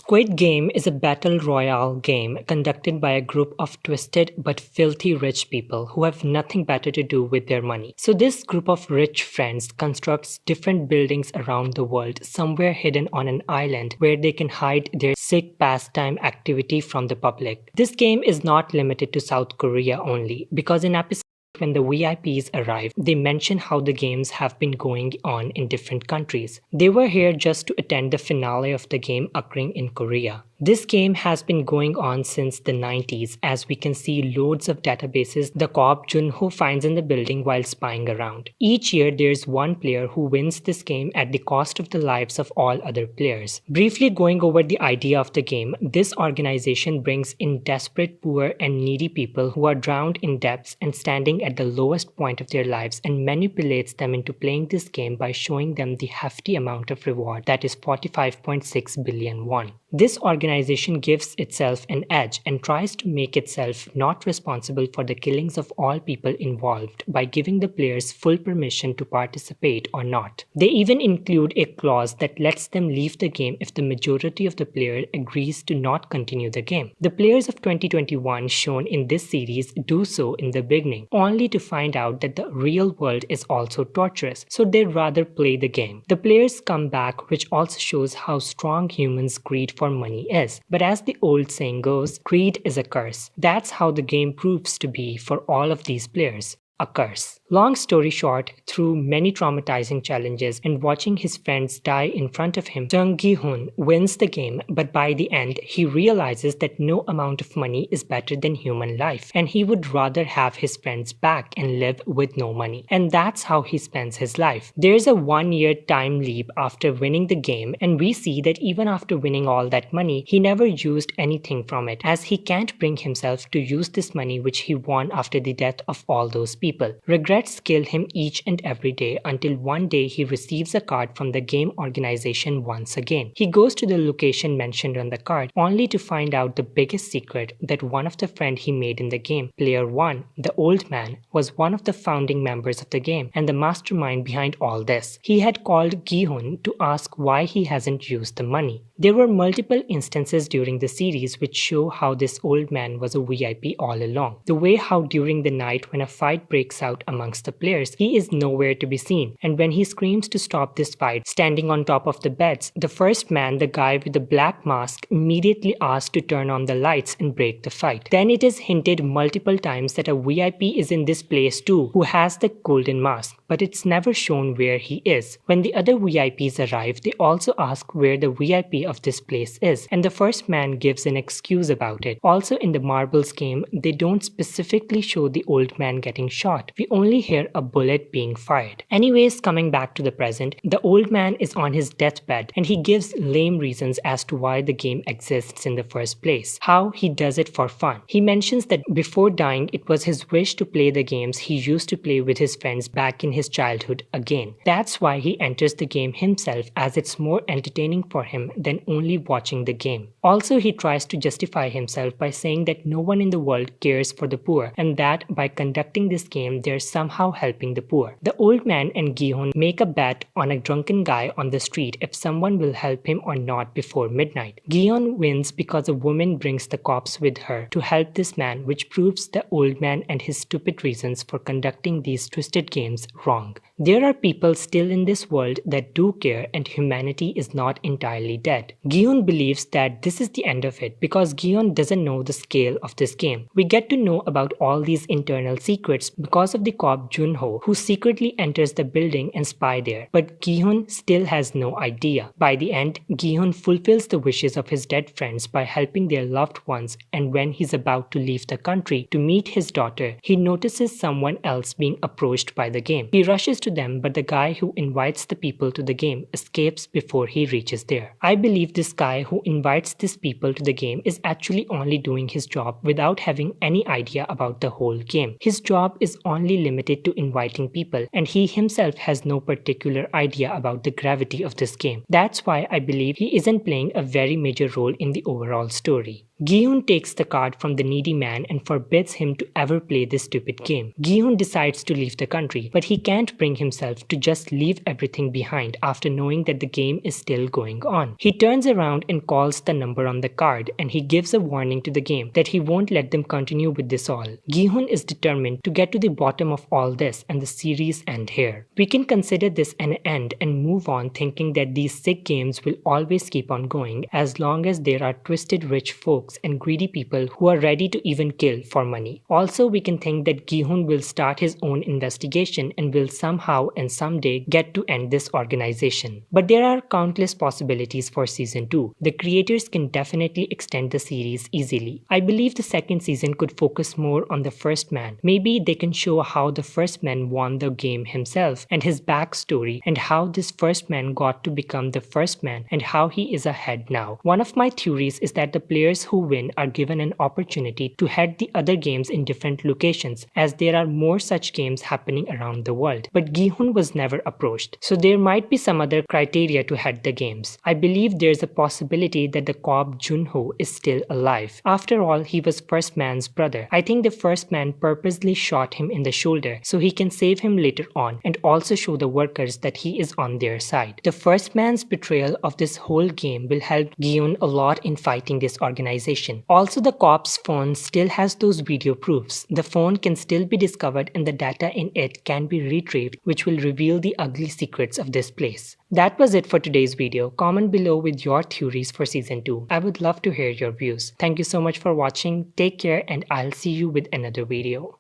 Squid Game is a battle royale game conducted by a group of twisted but filthy rich people who have nothing better to do with their money. So this group of rich friends constructs different buildings around the world, somewhere hidden on an island where they can hide their sick pastime activity from the public. This game is not limited to South Korea only, because in episode when the VIPs arrive, they mention how the games have been going on in different countries. They were here just to attend the finale of the game occurring in Korea. This game has been going on since the 90s, as we can see loads of databases the cop Junho finds in the building while spying around. Each year there's one player who wins this game at the cost of the lives of all other players. Briefly going over the idea of the game, this organization brings in desperate, poor and needy people who are drowned in debts and standing at the lowest point of their lives, and manipulates them into playing this game by showing them the hefty amount of reward, that is 45.6 billion won. This organization gives itself an edge and tries to make itself not responsible for the killings of all people involved by giving the players full permission to participate or not. They even include a clause that lets them leave the game if the majority of the player agrees to not continue the game. The players of 2021 shown in this series do so in the beginning, only to find out that the real world is also torturous, so they'd rather play the game. The players come back, which also shows how strong humans' greed for money is. But as the old saying goes, greed is a curse. That's how the game proves to be for all of these players. A curse. Long story short, through many traumatizing challenges and watching his friends die in front of him, Ki-Hoon wins the game, but by the end, he realizes that no amount of money is better than human life, and he would rather have his friends back and live with no money. And that's how he spends his life. There's a 1-year time leap after winning the game, and we see that even after winning all that money, he never used anything from it, as he can't bring himself to use this money which he won after the death of all those people. Regrets kill him each and every day until one day he receives a card from the game organization once again. He goes to the location mentioned on the card only to find out the biggest secret, that one of the friends he made in the game, player 1, the old man, was one of the founding members of the game and the mastermind behind all this. He had called Ki-Hoon to ask why he hasn't used the money. There were multiple instances during the series which show how this old man was a VIP all along. The way how during the night when a fight breaks out amongst the players, he is nowhere to be seen, and when he screams to stop this fight, standing on top of the beds, the first man, the guy with the black mask, immediately asks to turn on the lights and break the fight. Then it is hinted multiple times that a VIP is in this place too, who has the golden mask, but it's never shown where he is. When the other VIPs arrive, they also ask where the VIP of this place is, and the first man gives an excuse about it. Also in the marbles game, they don't specifically show the old man getting shot. We only hear a bullet being fired. Anyways, coming back to the present, the old man is on his deathbed and he gives lame reasons as to why the game exists in the first place. How he does it for fun. He mentions that before dying, it was his wish to play the games he used to play with his friends back in his childhood again. That's why he enters the game himself, as it's more entertaining for him than only watching the game. Also, he tries to justify himself by saying that no one in the world cares for the poor, and that by conducting this game, they're somehow helping the poor. The old man and Ki-Hoon make a bet on a drunken guy on the street if someone will help him or not before midnight. Ki-Hoon wins because a woman brings the cops with her to help this man, which proves the old man and his stupid reasons for conducting these twisted games wrong. There are people still in this world that do care, and humanity is not entirely dead. Ki-Hoon believes that this is the end of it because Ki-Hoon doesn't know the scale of this game. We get to know about all these internal secrets because of the cop Junho, who secretly enters the building and spy there, but Ki-Hoon still has no idea. By the end, Ki-Hoon fulfills the wishes of his dead friends by helping their loved ones, and when he's about to leave the country to meet his daughter, he notices someone else being approached by the game. He rushes to them, but the guy who invites the people to the game escapes before he reaches there. I believe this guy who invites these people to the game is actually only doing his job without having any idea about the whole game. His job is only limited to inviting people, and he himself has no particular idea about the gravity of this game. That's why I believe he isn't playing a very major role in the overall story. Gi-Hoon takes the card from the needy man and forbids him to ever play this stupid game. Gi-Hoon decides to leave the country, but he can't bring himself to just leave everything behind after knowing that the game is still going on. He turns around and calls the number on the card, and he gives a warning to the game that he won't let them continue with this all. Gi-Hoon is determined to get to the bottom of all this and the series end here. We can consider this an end and move on thinking that these sick games will always keep on going as long as there are twisted rich folks and greedy people who are ready to even kill for money. Also, we can think that Gi-Hoon will start his own investigation and will somehow and someday get to end this organization. But there are countless possibilities for season 2. The creators can definitely extend the series easily. I believe the second season could focus more on the first man. Maybe they can show how the first man won the game himself and his backstory and how this first man got to become the first man and how he is ahead now. One of my theories is that the players who win are given an opportunity to head the other games in different locations, as there are more such games happening around the world. But Gi-Hoon was never approached, so there might be some other criteria to head the games. I believe there's a possibility that the cop Junho is still alive. After all, he was first man's brother. I think the first man purposely shot him in the shoulder so he can save him later on and also show the workers that he is on their side. The first man's betrayal of this whole game will help Gi-Hoon a lot in fighting this organization. Also, the cop's phone still has those video proofs. The phone can still be discovered and the data in it can be retrieved, which will reveal the ugly secrets of this place. That was it for today's video. Comment below with your theories for season 2. I would love to hear your views. Thank you so much for watching. Take care and I'll see you with another video.